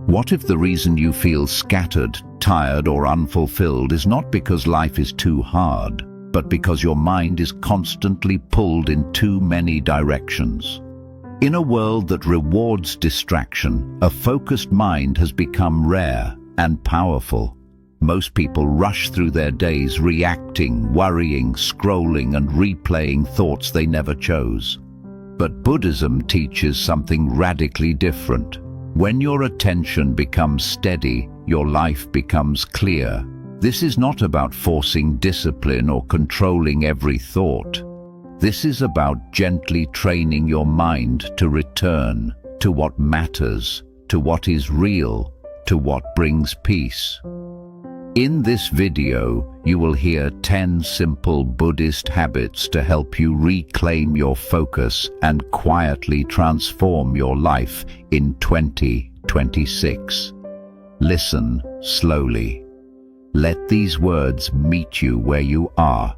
What if the reason you feel scattered, tired, or unfulfilled is not because life is too hard, but because your mind is constantly pulled in too many directions? In a world that rewards distraction, a focused mind has become rare and powerful. Most people rush through their days reacting, worrying, scrolling, and replaying thoughts they never chose. But Buddhism teaches something radically different. When your attention becomes steady, your life becomes clear. This is not about forcing discipline or controlling every thought. This is about gently training your mind to return to what matters, to what is real, to what brings peace. In this video, you will hear 10 simple Buddhist habits to help you reclaim your focus and quietly transform your life in 2026. Listen slowly. Let these words meet you where you are.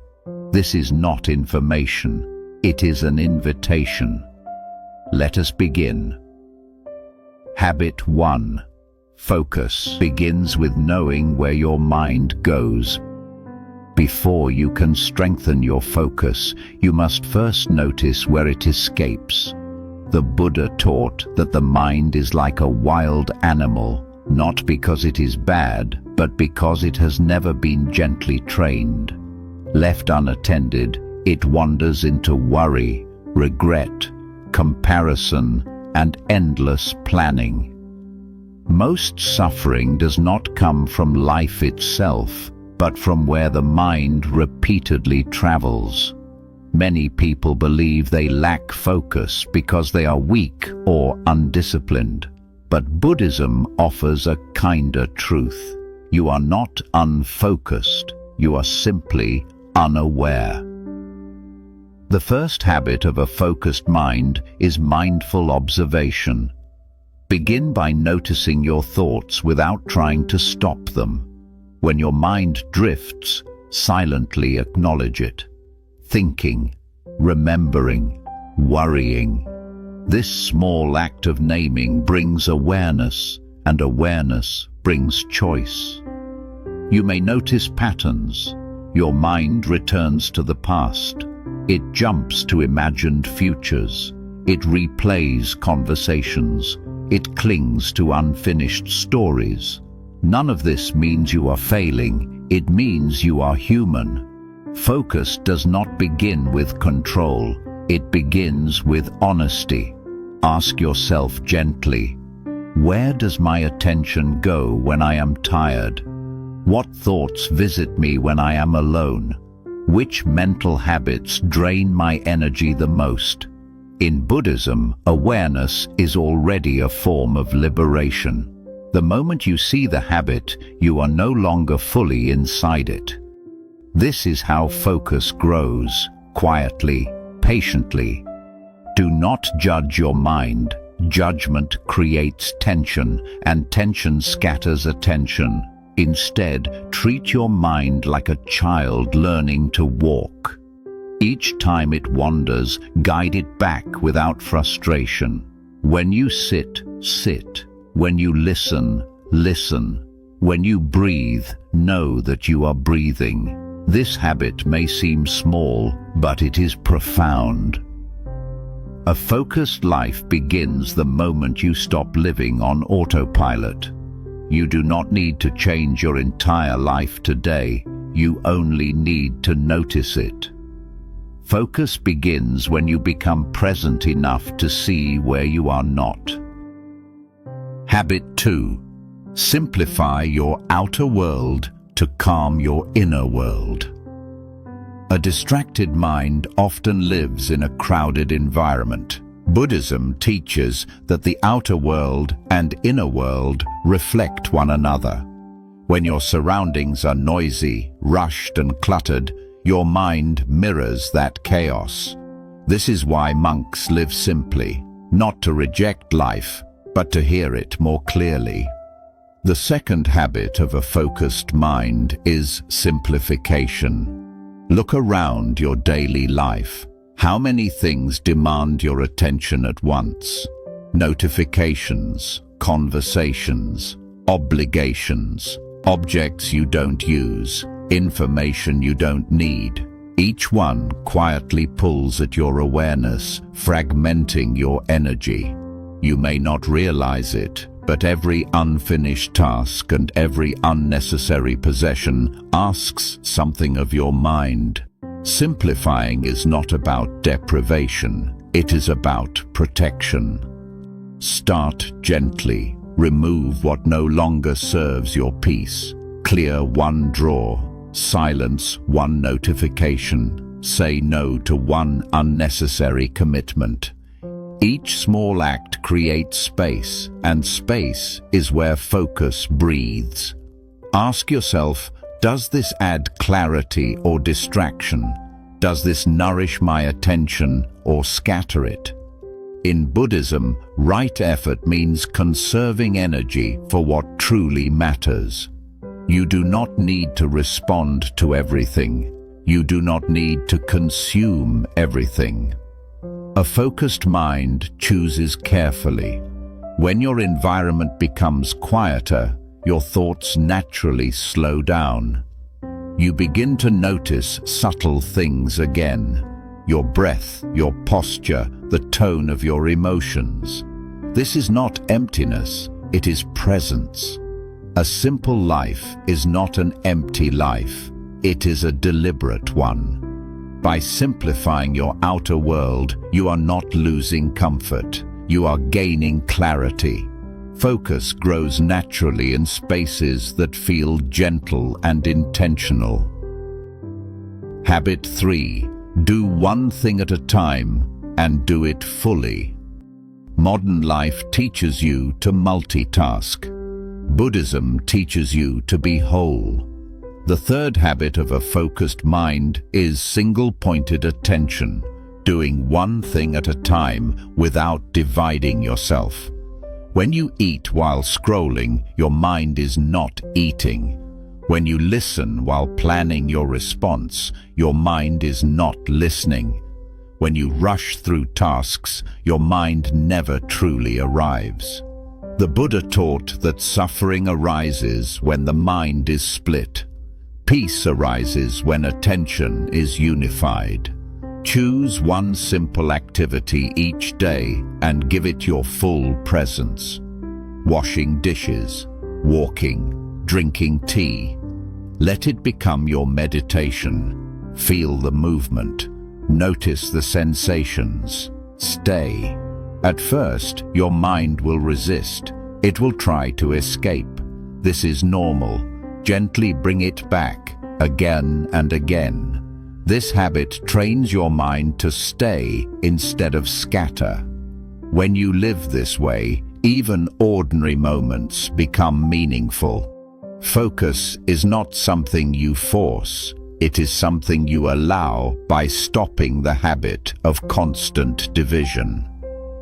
This is not information, it is an invitation. Let us begin. Habit 1. Focus begins with knowing where your mind goes. Before you can strengthen your focus, you must first notice where it escapes. The Buddha taught that the mind is like a wild animal, not because it is bad, but because it has never been gently trained. Left unattended, it wanders into worry, regret, comparison, and endless planning. Most suffering does not come from life itself, but from where the mind repeatedly travels. Many people believe they lack focus because they are weak or undisciplined. But Buddhism offers a kinder truth. You are not unfocused, you are simply unaware. The first habit of a focused mind is mindful observation. Begin by noticing your thoughts without trying to stop them. When your mind drifts, silently acknowledge it. Thinking, remembering, worrying. This small act of naming brings awareness, and awareness brings choice. You may notice patterns. Your mind returns to the past. It jumps to imagined futures. It replays conversations. It clings to unfinished stories. None of this means you are failing. It means you are human. Focus does not begin with control. It begins with honesty. Ask yourself gently, where does my attention go when I am tired? What thoughts visit me when I am alone? Which mental habits drain my energy the most? In Buddhism, awareness is already a form of liberation. The moment you see the habit, you are no longer fully inside it. This is how focus grows, quietly, patiently. Do not judge your mind. Judgment creates tension, and tension scatters attention. Instead, treat your mind like a child learning to walk. Each time it wanders, guide it back without frustration. When you sit, sit. When you listen, listen. When you breathe, know that you are breathing. This habit may seem small, but it is profound. A focused life begins the moment you stop living on autopilot. You do not need to change your entire life today. You only need to notice it. Focus begins when you become present enough to see where you are not. Habit 2. Simplify your outer world to calm your inner world. A distracted mind often lives in a crowded environment. Buddhism teaches that the outer world and inner world reflect one another. When your surroundings are noisy, rushed, and cluttered, your mind mirrors that chaos. This is why monks live simply, not to reject life, but to hear it more clearly. The second habit of a focused mind is simplification. Look around your daily life. How many things demand your attention at once? Notifications, conversations, obligations, objects you don't use, information you don't need. Each one quietly pulls at your awareness, fragmenting your energy. You may not realize it, but every unfinished task and every unnecessary possession asks something of your mind. Simplifying is not about deprivation, it is about protection. Start gently. Remove what no longer serves your peace. Clear one drawer. Silence one notification. Say no to one unnecessary commitment. Each small act creates space, and space is where focus breathes. Ask yourself, does this add clarity or distraction? Does this nourish my attention or scatter it? In Buddhism, right effort means conserving energy for what truly matters. You do not need to respond to everything. You do not need to consume everything. A focused mind chooses carefully. When your environment becomes quieter, your thoughts naturally slow down. You begin to notice subtle things again. Your breath, your posture, the tone of your emotions. This is not emptiness, it is presence. A simple life is not an empty life, it is a deliberate one. By simplifying your outer world, you are not losing comfort, you are gaining clarity. Focus grows naturally in spaces that feel gentle and intentional. Habit 3. Do one thing at a time and do it fully. Modern life teaches you to multitask. Buddhism teaches you to be whole. The third habit of a focused mind is single-pointed attention, doing one thing at a time without dividing yourself. When you eat while scrolling, your mind is not eating. When you listen while planning your response, your mind is not listening. When you rush through tasks, your mind never truly arrives. The Buddha taught that suffering arises when the mind is split. Peace arises when attention is unified. Choose one simple activity each day and give it your full presence. Washing dishes, walking, drinking tea. Let it become your meditation. Feel the movement. Notice the sensations. Stay. At first, your mind will resist. It will try to escape. This is normal. Gently bring it back, again and again. This habit trains your mind to stay instead of scatter. When you live this way, even ordinary moments become meaningful. Focus is not something you force. It is something you allow by stopping the habit of constant division.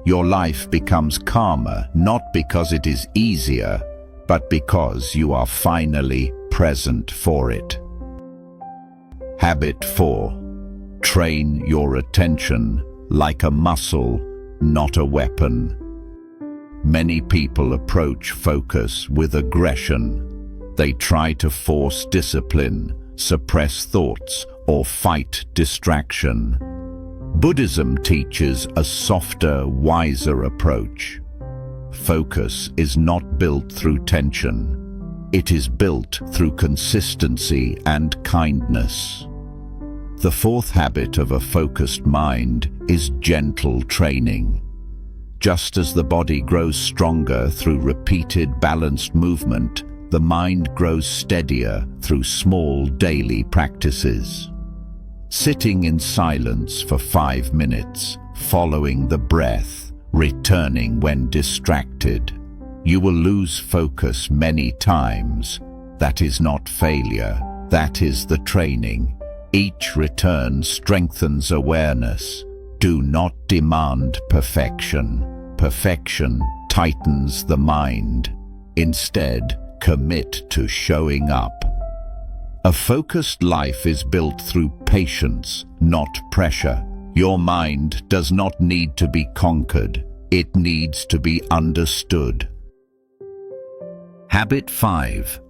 Your life becomes calmer not because it is easier, but because you are finally present for it. Habit 4. Train your attention like a muscle, not a weapon. Many people approach focus with aggression. They try to force discipline, suppress thoughts, or fight distraction. Buddhism teaches a softer, wiser approach. Focus is not built through tension. It is built through consistency and kindness. The fourth habit of a focused mind is gentle training. Just as the body grows stronger through repeated balanced movement, the mind grows steadier through small daily practices. Sitting in silence for 5 minutes, following the breath, returning when distracted. You will lose focus many times. That is not failure, that is the training. Each return strengthens awareness. Do not demand perfection. Perfection tightens the mind. Instead, commit to showing up. A focused life is built through patience, not pressure. Your mind does not need to be conquered. It needs to be understood. Habit 5.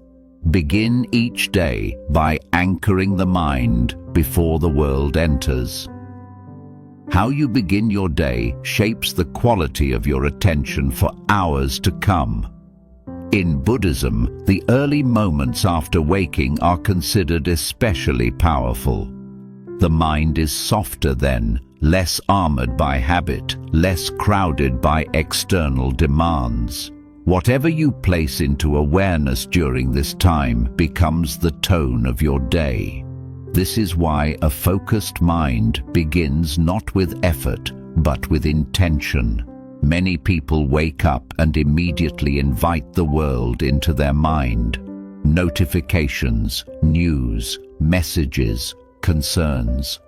Begin each day by anchoring the mind before the world enters. How you begin your day shapes the quality of your attention for hours to come. In Buddhism, the early moments after waking are considered especially powerful. The mind is softer then, less armored by habit, less crowded by external demands. Whatever you place into awareness during this time becomes the tone of your day. This is why a focused mind begins not with effort, but with intention. Many people wake up and immediately invite the world into their mind. Notifications, news, messages, concerns.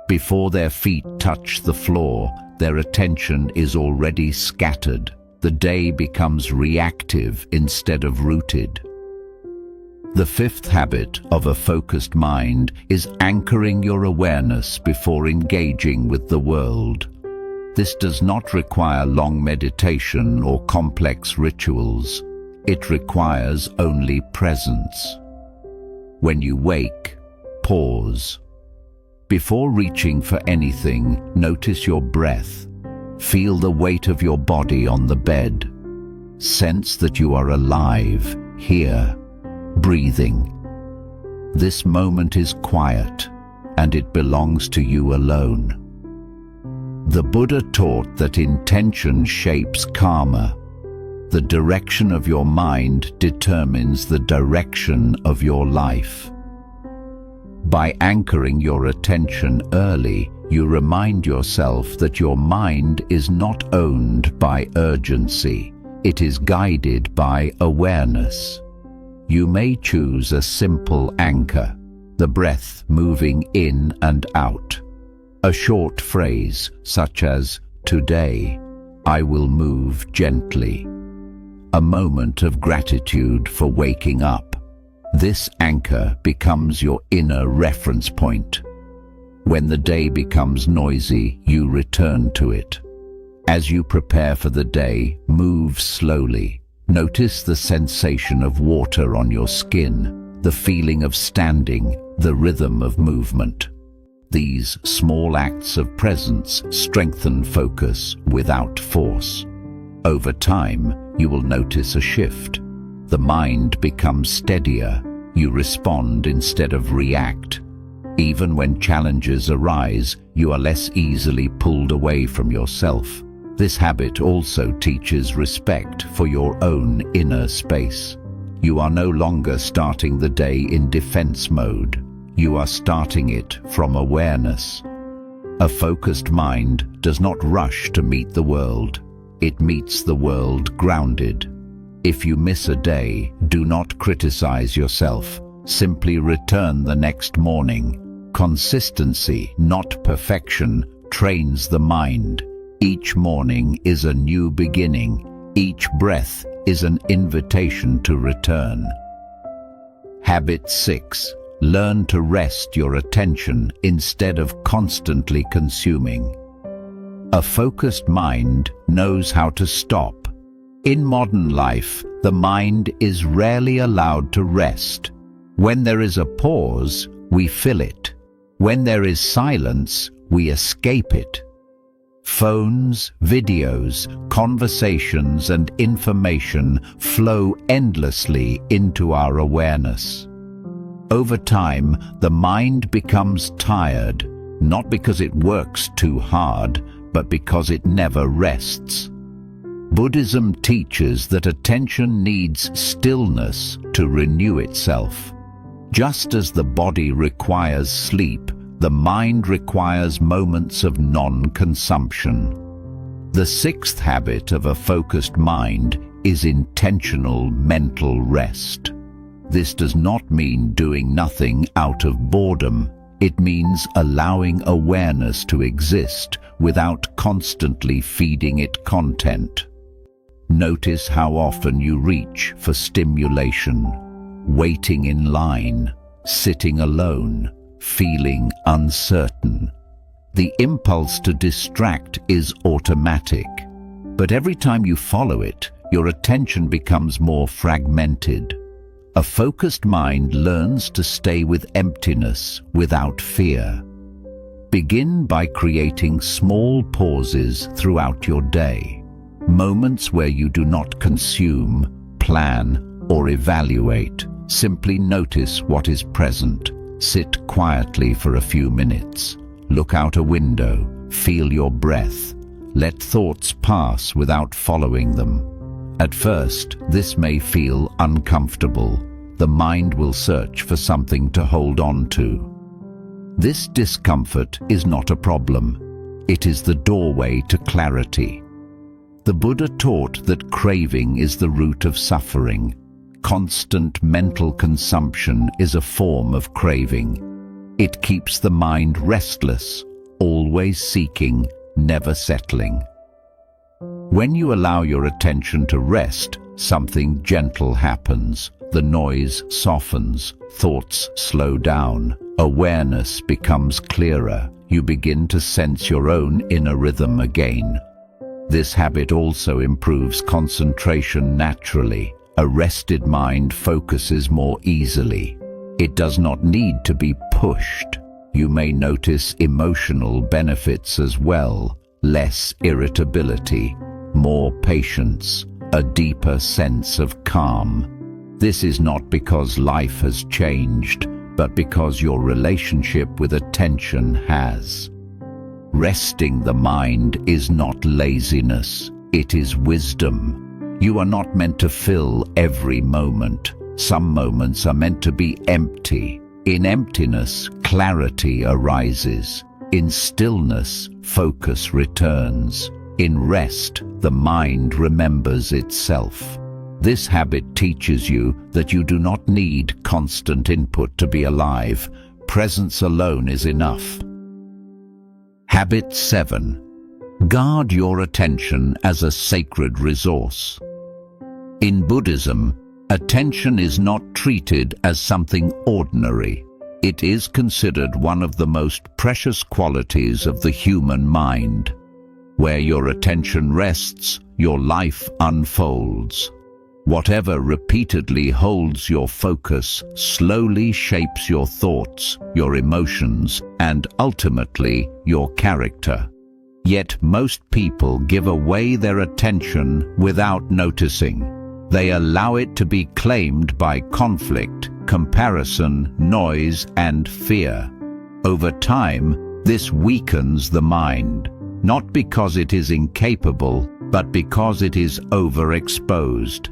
Before their feet touch the floor, their attention is already scattered. The day becomes reactive instead of rooted. The fifth habit of a focused mind is anchoring your awareness before engaging with the world. This does not require long meditation or complex rituals. It requires only presence. When you wake, pause. Before reaching for anything, notice your breath. Feel the weight of your body on the bed. Sense that you are alive, here, breathing. This moment is quiet, and it belongs to you alone. The Buddha taught that intention shapes karma. The direction of your mind determines the direction of your life. By anchoring your attention early, you remind yourself that your mind is not owned by urgency. It is guided by awareness. You may choose a simple anchor, the breath moving in and out. A short phrase such as, "Today, I will move gently." A moment of gratitude for waking up. This anchor becomes your inner reference point. When the day becomes noisy, you return to it. As you prepare for the day, move slowly. Notice the sensation of water on your skin, the feeling of standing, the rhythm of movement. These small acts of presence strengthen focus without force. Over time, you will notice a shift. The mind becomes steadier. You respond instead of react. Even when challenges arise, you are less easily pulled away from yourself. This habit also teaches respect for your own inner space. You are no longer starting the day in defense mode. You are starting it from awareness. A focused mind does not rush to meet the world. It meets the world grounded. If you miss a day, do not criticize yourself. Simply return the next morning. Consistency, not perfection, trains the mind. Each morning is a new beginning. Each breath is an invitation to return. Habit 6. Learn to rest your attention instead of constantly consuming. A focused mind knows how to stop. In modern life, the mind is rarely allowed to rest. When there is a pause, we fill it. When there is silence, we escape it. Phones, videos, conversations, and information flow endlessly into our awareness. Over time, the mind becomes tired, not because it works too hard, but because it never rests. Buddhism teaches that attention needs stillness to renew itself. Just as the body requires sleep, the mind requires moments of non-consumption. The sixth habit of a focused mind is intentional mental rest. This does not mean doing nothing out of boredom. It means allowing awareness to exist without constantly feeding it content. Notice how often you reach for stimulation, waiting in line, sitting alone, feeling uncertain. The impulse to distract is automatic, but every time you follow it, your attention becomes more fragmented. A focused mind learns to stay with emptiness without fear. Begin by creating small pauses throughout your day, moments where you do not consume, plan, or evaluate. Simply notice what is present. Sit quietly for a few minutes. Look out a window. Feel your breath. Let thoughts pass without following them. At first, this may feel uncomfortable. The mind will search for something to hold on to. This discomfort is not a problem. It is the doorway to clarity. The Buddha taught that craving is the root of suffering. Constant mental consumption is a form of craving. It keeps the mind restless, always seeking, never settling. When you allow your attention to rest, something gentle happens. The noise softens, thoughts slow down, awareness becomes clearer. You begin to sense your own inner rhythm again. This habit also improves concentration naturally. A rested mind focuses more easily. It does not need to be pushed. You may notice emotional benefits as well. Less irritability, more patience, a deeper sense of calm. This is not because life has changed, but because your relationship with attention has. Resting the mind is not laziness, it is wisdom. You are not meant to fill every moment. Some moments are meant to be empty. In emptiness, clarity arises. In stillness, focus returns. In rest, the mind remembers itself. This habit teaches you that you do not need constant input to be alive. Presence alone is enough. Habit 7. Guard your attention as a sacred resource. In Buddhism, attention is not treated as something ordinary. It is considered one of the most precious qualities of the human mind. Where your attention rests, your life unfolds. Whatever repeatedly holds your focus slowly shapes your thoughts, your emotions, and ultimately your character. Yet most people give away their attention without noticing. They allow it to be claimed by conflict, comparison, noise, and fear. Over time, this weakens the mind, not because it is incapable, but because it is overexposed.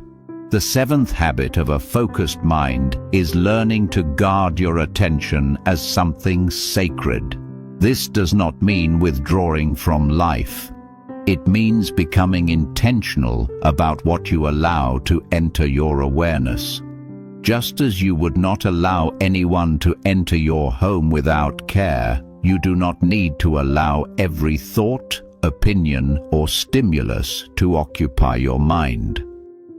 The seventh habit of a focused mind is learning to guard your attention as something sacred. This does not mean withdrawing from life. It means becoming intentional about what you allow to enter your awareness. Just as you would not allow anyone to enter your home without care, you do not need to allow every thought, opinion, or stimulus to occupy your mind.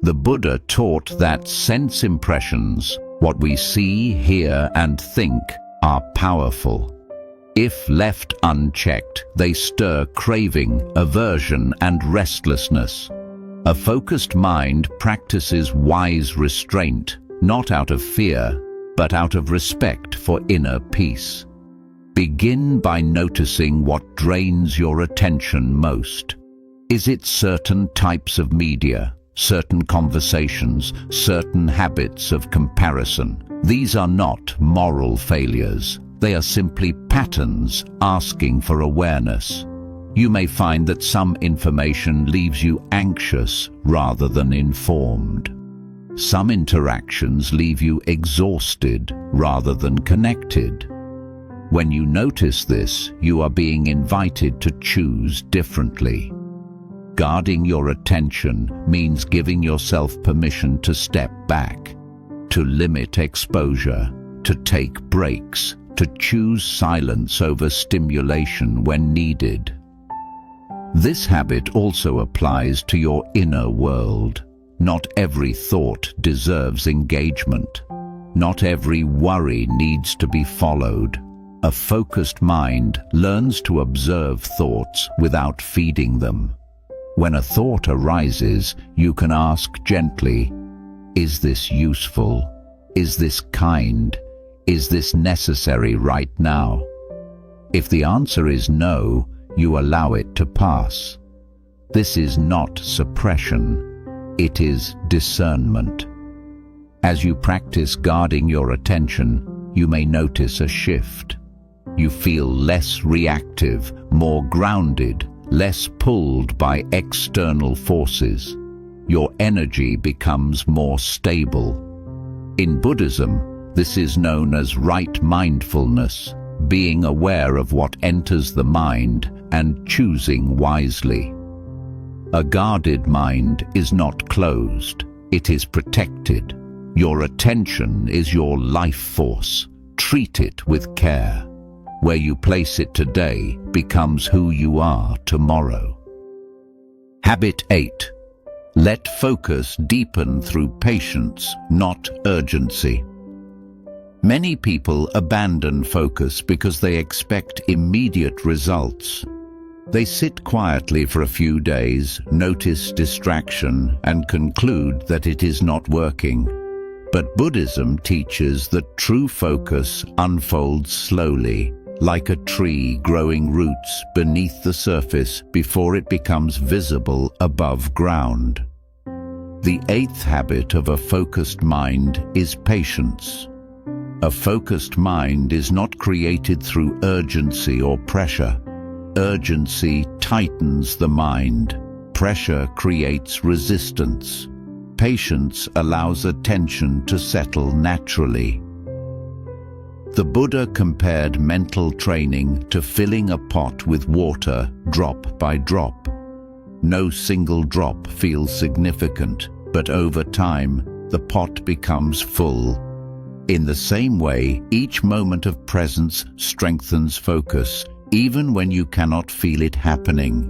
The Buddha taught that sense impressions, what we see, hear, and think, are powerful. If left unchecked, they stir craving, aversion, and restlessness. A focused mind practices wise restraint, not out of fear, but out of respect for inner peace. Begin by noticing what drains your attention most. Is it certain types of media, certain conversations, certain habits of comparison? These are not moral failures. They are simply patterns asking for awareness. You may find that some information leaves you anxious rather than informed. Some interactions leave you exhausted rather than connected. When you notice this, you are being invited to choose differently. Guarding your attention means giving yourself permission to step back, to limit exposure, to take breaks, to choose silence over stimulation when needed. This habit also applies to your inner world. Not every thought deserves engagement. Not every worry needs to be followed. A focused mind learns to observe thoughts without feeding them. When a thought arises, you can ask gently, is this useful? Is this kind? Is this necessary right now? If the answer is no, you allow it to pass. This is not suppression, it is discernment. As you practice guarding your attention, you may notice a shift. You feel less reactive, more grounded, less pulled by external forces. Your energy becomes more stable. In Buddhism, this is known as right mindfulness, being aware of what enters the mind and choosing wisely. A guarded mind is not closed, it is protected. Your attention is your life force. Treat it with care. Where you place it today becomes who you are tomorrow. Habit 8. Let focus deepen through patience, not urgency. Many people abandon focus because they expect immediate results. They sit quietly for a few days, notice distraction, and conclude that it is not working. But Buddhism teaches that true focus unfolds slowly, like a tree growing roots beneath the surface before it becomes visible above ground. The 8th habit of a focused mind is patience. A focused mind is not created through urgency or pressure. Urgency tightens the mind. Pressure creates resistance. Patience allows attention to settle naturally. The Buddha compared mental training to filling a pot with water drop by drop. No single drop feels significant, but over time, the pot becomes full. In the same way, each moment of presence strengthens focus, even when you cannot feel it happening.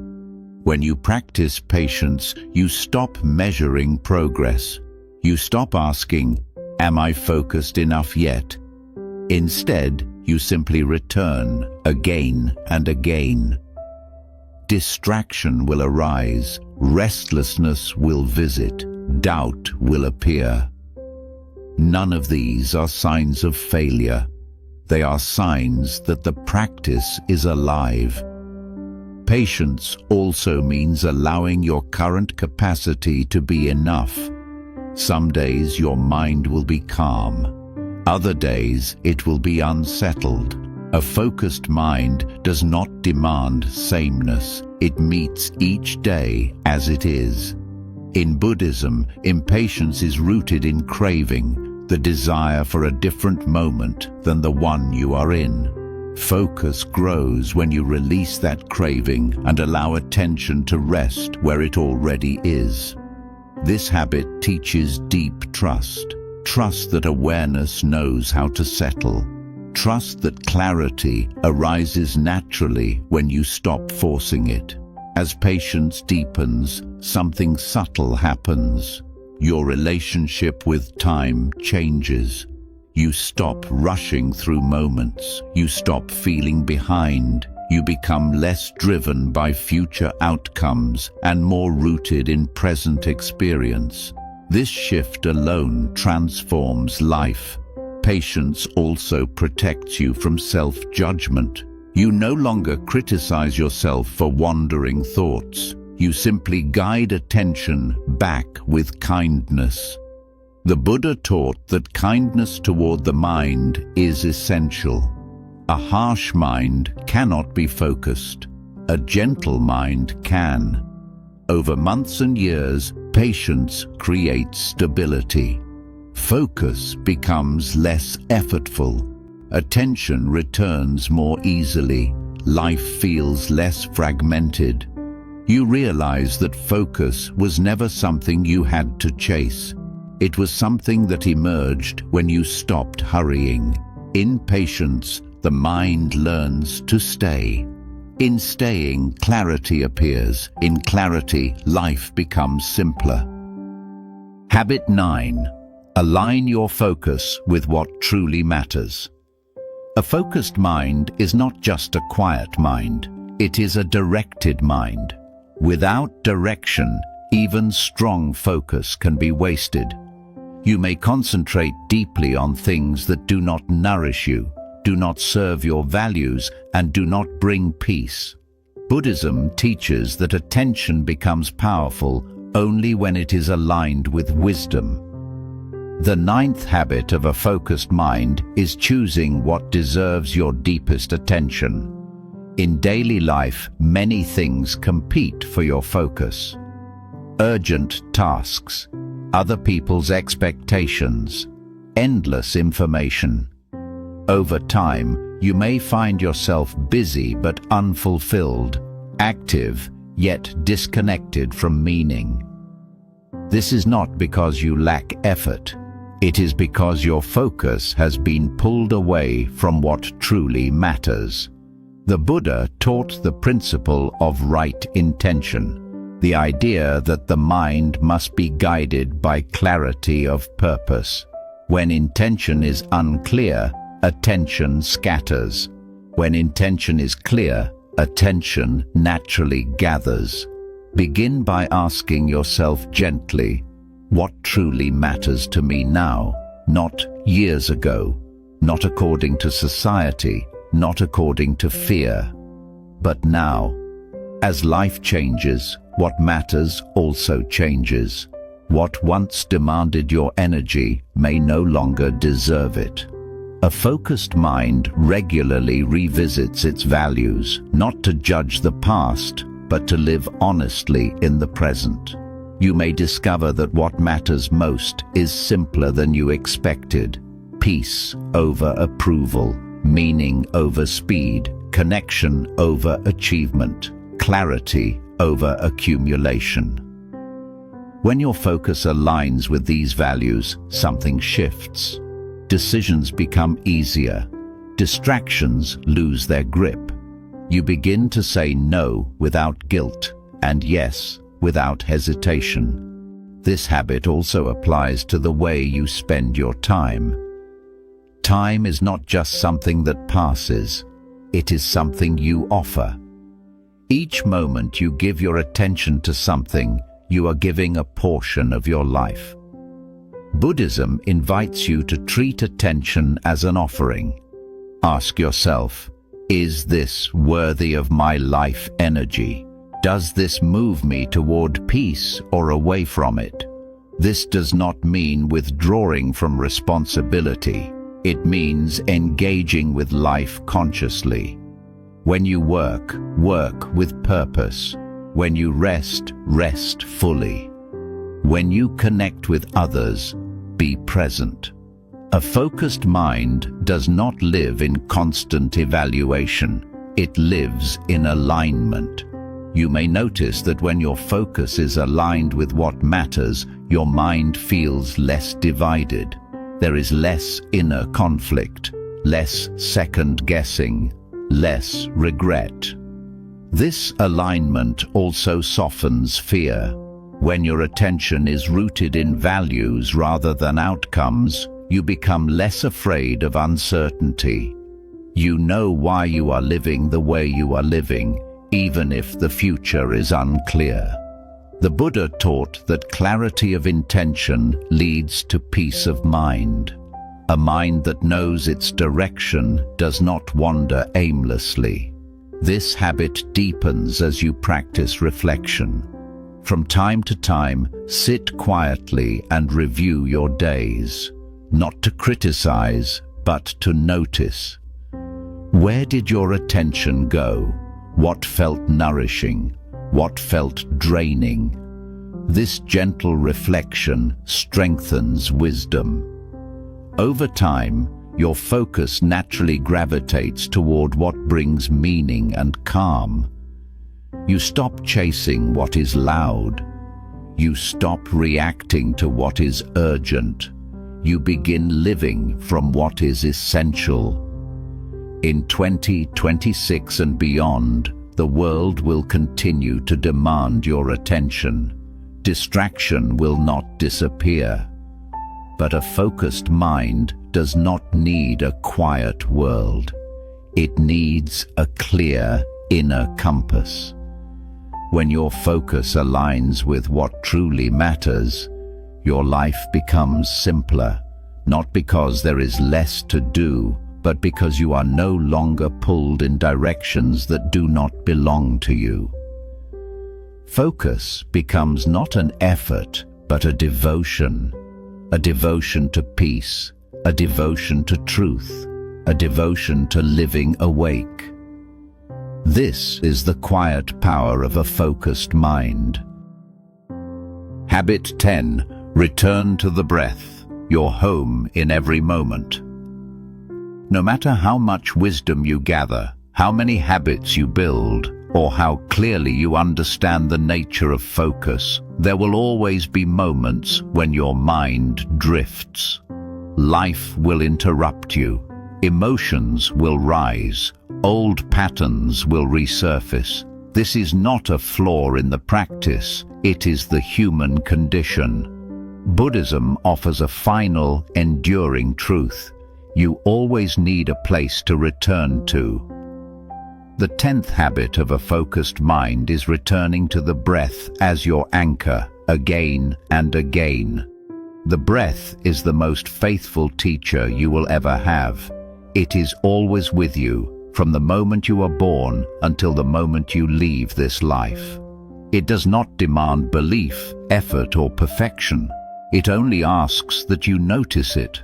When you practice patience, you stop measuring progress. You stop asking, "Am I focused enough yet?" Instead, you simply return again and again. Distraction will arise, restlessness will visit, doubt will appear. None of these are signs of failure. They are signs that the practice is alive. Patience also means allowing your current capacity to be enough. Some days your mind will be calm. Other days it will be unsettled. A focused mind does not demand sameness. It meets each day as it is. In Buddhism, impatience is rooted in craving, the desire for a different moment than the one you are in. Focus grows when you release that craving and allow attention to rest where it already is. This habit teaches deep trust. Trust that awareness knows how to settle. Trust that clarity arises naturally when you stop forcing it. As patience deepens, something subtle happens. Your relationship with time changes. You stop rushing through moments. You stop feeling behind. You become less driven by future outcomes and more rooted in present experience. This shift alone transforms life. Patience also protects you from self-judgment. You no longer criticize yourself for wandering thoughts. You simply guide attention back with kindness. The Buddha taught that kindness toward the mind is essential. A harsh mind cannot be focused. A gentle mind can. Over months and years, patience creates stability. Focus becomes less effortful. Attention returns more easily. Life feels less fragmented. You realize that focus was never something you had to chase. It was something that emerged when you stopped hurrying. In patience, the mind learns to stay. In staying, clarity appears. In clarity, life becomes simpler. Habit 9. Align your focus with what truly matters. A focused mind is not just a quiet mind. It is a directed mind. Without direction, even strong focus can be wasted. You may concentrate deeply on things that do not nourish you, do not serve your values, and do not bring peace. Buddhism teaches that attention becomes powerful only when it is aligned with wisdom. The ninth habit of a focused mind is choosing what deserves your deepest attention. In daily life, many things compete for your focus. Urgent tasks, other people's expectations, endless information. Over time, you may find yourself busy but unfulfilled, active yet disconnected from meaning. This is not because you lack effort. It is because your focus has been pulled away from what truly matters. The Buddha taught the principle of right intention, the idea that the mind must be guided by clarity of purpose. When intention is unclear, attention scatters. When intention is clear, attention naturally gathers. Begin by asking yourself gently, what truly matters to me now, not years ago, not according to society, not according to fear, but now. As life changes, what matters also changes. What once demanded your energy may no longer deserve it. A focused mind regularly revisits its values, not to judge the past, but to live honestly in the present. You may discover that what matters most is simpler than you expected. Peace over approval, meaning over speed, connection over achievement, clarity over accumulation. When your focus aligns with these values, something shifts. Decisions become easier. Distractions lose their grip. You begin to say no without guilt and yes without hesitation. This habit also applies to the way you spend your time. Time is not just something that passes, it is something you offer. Each moment you give your attention to something, you are giving a portion of your life. Buddhism invites you to treat attention as an offering. Ask yourself, is this worthy of my life energy? Does this move me toward peace or away from it? This does not mean withdrawing from responsibility. It means engaging with life consciously. When you work, work with purpose. When you rest, rest fully. When you connect with others, be present. A focused mind does not live in constant evaluation. It lives in alignment. You may notice that when your focus is aligned with what matters, your mind feels less divided. There is less inner conflict, less second-guessing, less regret. This alignment also softens fear. When your attention is rooted in values rather than outcomes, you become less afraid of uncertainty. You know why you are living the way you are living, even if the future is unclear. The Buddha taught that clarity of intention leads to peace of mind. A mind that knows its direction does not wander aimlessly. This habit deepens as you practice reflection. From time to time, sit quietly and review your days, not to criticize, but to notice. Where did your attention go? What felt nourishing? What felt draining? This gentle reflection strengthens wisdom. Over time, your focus naturally gravitates toward what brings meaning and calm. You stop chasing what is loud. You stop reacting to what is urgent. You begin living from what is essential. In 2026 and beyond, the world will continue to demand your attention. Distraction will not disappear. But a focused mind does not need a quiet world. It needs a clear inner compass. When your focus aligns with what truly matters, your life becomes simpler, not because there is less to do, but because you are no longer pulled in directions that do not belong to you. Focus becomes not an effort, but a devotion to peace, a devotion to truth, a devotion to living awake. This is the quiet power of a focused mind. Habit 10. Return to the breath, your home in every moment. No matter how much wisdom you gather, how many habits you build, or how clearly you understand the nature of focus, there will always be moments when your mind drifts. Life will interrupt you. Emotions will rise. Old patterns will resurface. This is not a flaw in the practice, it is the human condition. Buddhism offers a final, enduring truth. You always need a place to return to. The 10th habit of a focused mind is returning to the breath as your anchor, again and again. The breath is the most faithful teacher you will ever have. It is always with you, from the moment you are born until the moment you leave this life. It does not demand belief, effort, or perfection. It only asks that you notice it.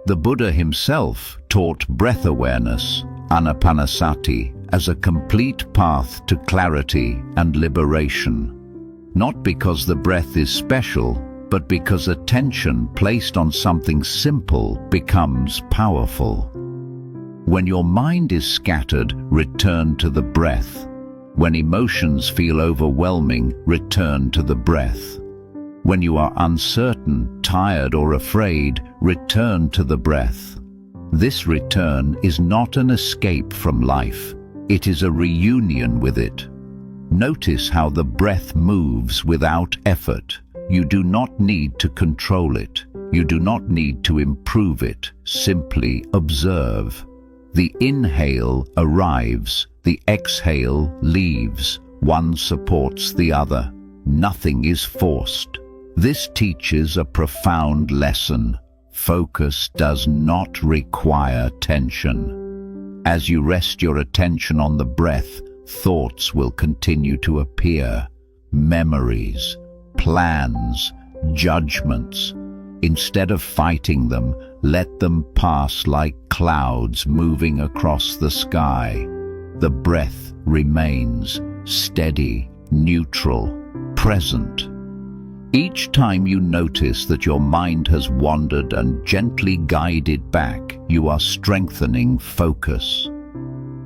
The Buddha himself taught breath awareness, anapanasati, as a complete path to clarity and liberation. Not because the breath is special, but because attention placed on something simple becomes powerful. When your mind is scattered, return to the breath. When emotions feel overwhelming, return to the breath. When you are uncertain, tired, or afraid, return to the breath. This return is not an escape from life. It is a reunion with it. Notice how the breath moves without effort. You do not need to control it. You do not need to improve it. Simply observe. The inhale arrives, the exhale leaves. One supports the other. Nothing is forced. This teaches a profound lesson. Focus does not require tension. As you rest your attention on the breath, thoughts will continue to appear. Memories, plans, judgments. Instead of fighting them, let them pass like clouds moving across the sky. The breath remains steady, neutral, present. Each time you notice that your mind has wandered and gently guided back, you are strengthening focus.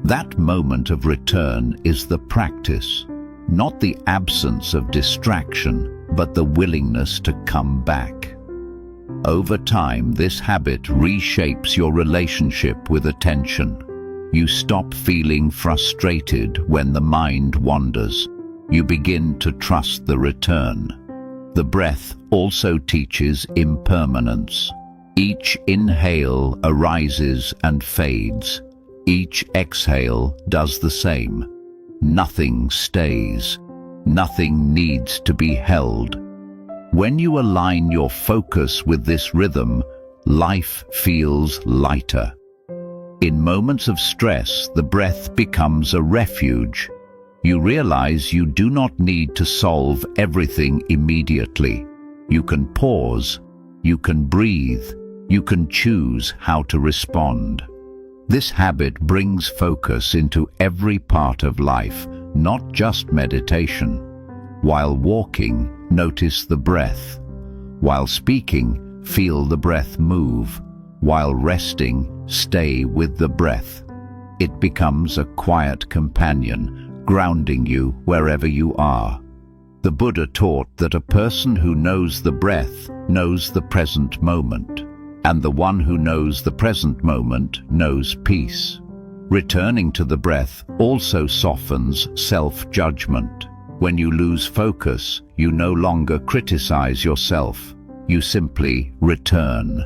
That moment of return is the practice, not the absence of distraction, but the willingness to come back. Over time, this habit reshapes your relationship with attention. You stop feeling frustrated when the mind wanders. You begin to trust the return. The breath also teaches impermanence. Each inhale arises and fades. Each exhale does the same. Nothing stays. Nothing needs to be held. When you align your focus with this rhythm, life feels lighter. In moments of stress, the breath becomes a refuge. You realize you do not need to solve everything immediately. You can pause, you can breathe, you can choose how to respond. This habit brings focus into every part of life, not just meditation. While walking, notice the breath. While speaking, feel the breath move. While resting, stay with the breath. It becomes a quiet companion, grounding you wherever you are. The Buddha taught that a person who knows the breath knows the present moment, and the one who knows the present moment knows peace. Returning to the breath also softens self-judgment. When you lose focus, you no longer criticize yourself. You simply return.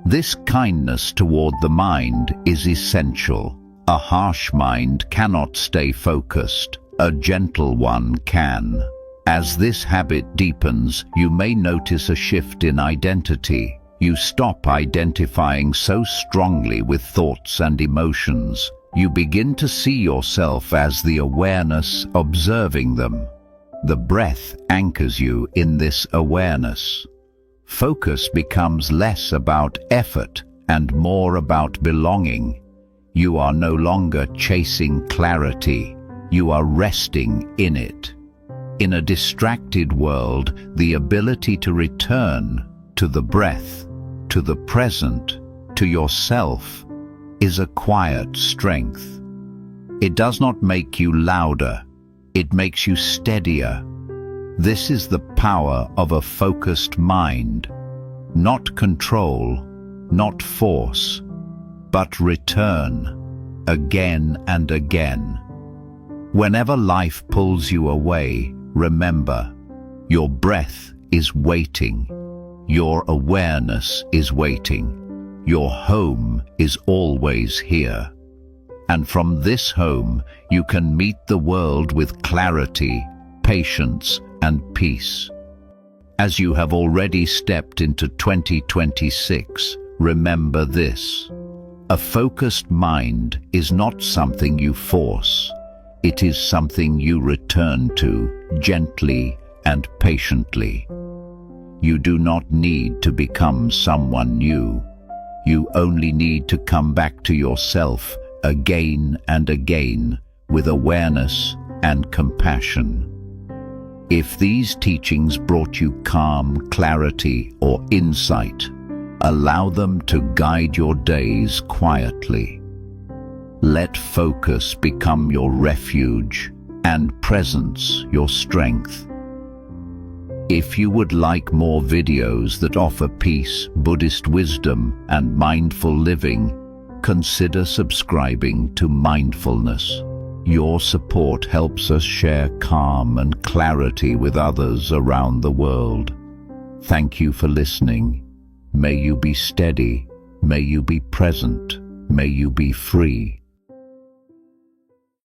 This kindness toward the mind is essential. A harsh mind cannot stay focused. A gentle one can. As this habit deepens, you may notice a shift in identity. You stop identifying so strongly with thoughts and emotions. You begin to see yourself as the awareness observing them. The breath anchors you in this awareness. Focus becomes less about effort and more about belonging. You are no longer chasing clarity. You are resting in it. In a distracted world, the ability to return to the breath, to the present, to yourself, is a quiet strength. It does not make you louder, it makes you steadier. This is the power of a focused mind. Not control, not force, but return, again and again. Whenever life pulls you away, remember, your breath is waiting. Your awareness is waiting. Your home is always here. And from this home, you can meet the world with clarity, patience, and peace. As you have already stepped into 2026, remember this. A focused mind is not something you force. It is something you return to gently and patiently. You do not need to become someone new. You only need to come back to yourself again and again with awareness and compassion. If these teachings brought you calm, clarity, or insight, allow them to guide your days quietly. Let focus become your refuge and presence your strength. If you would like more videos that offer peace, Buddhist wisdom, and mindful living, consider subscribing to Mindfulness. Your support helps us share calm and clarity with others around the world. Thank you for listening. May you be steady. May you be present. May you be free.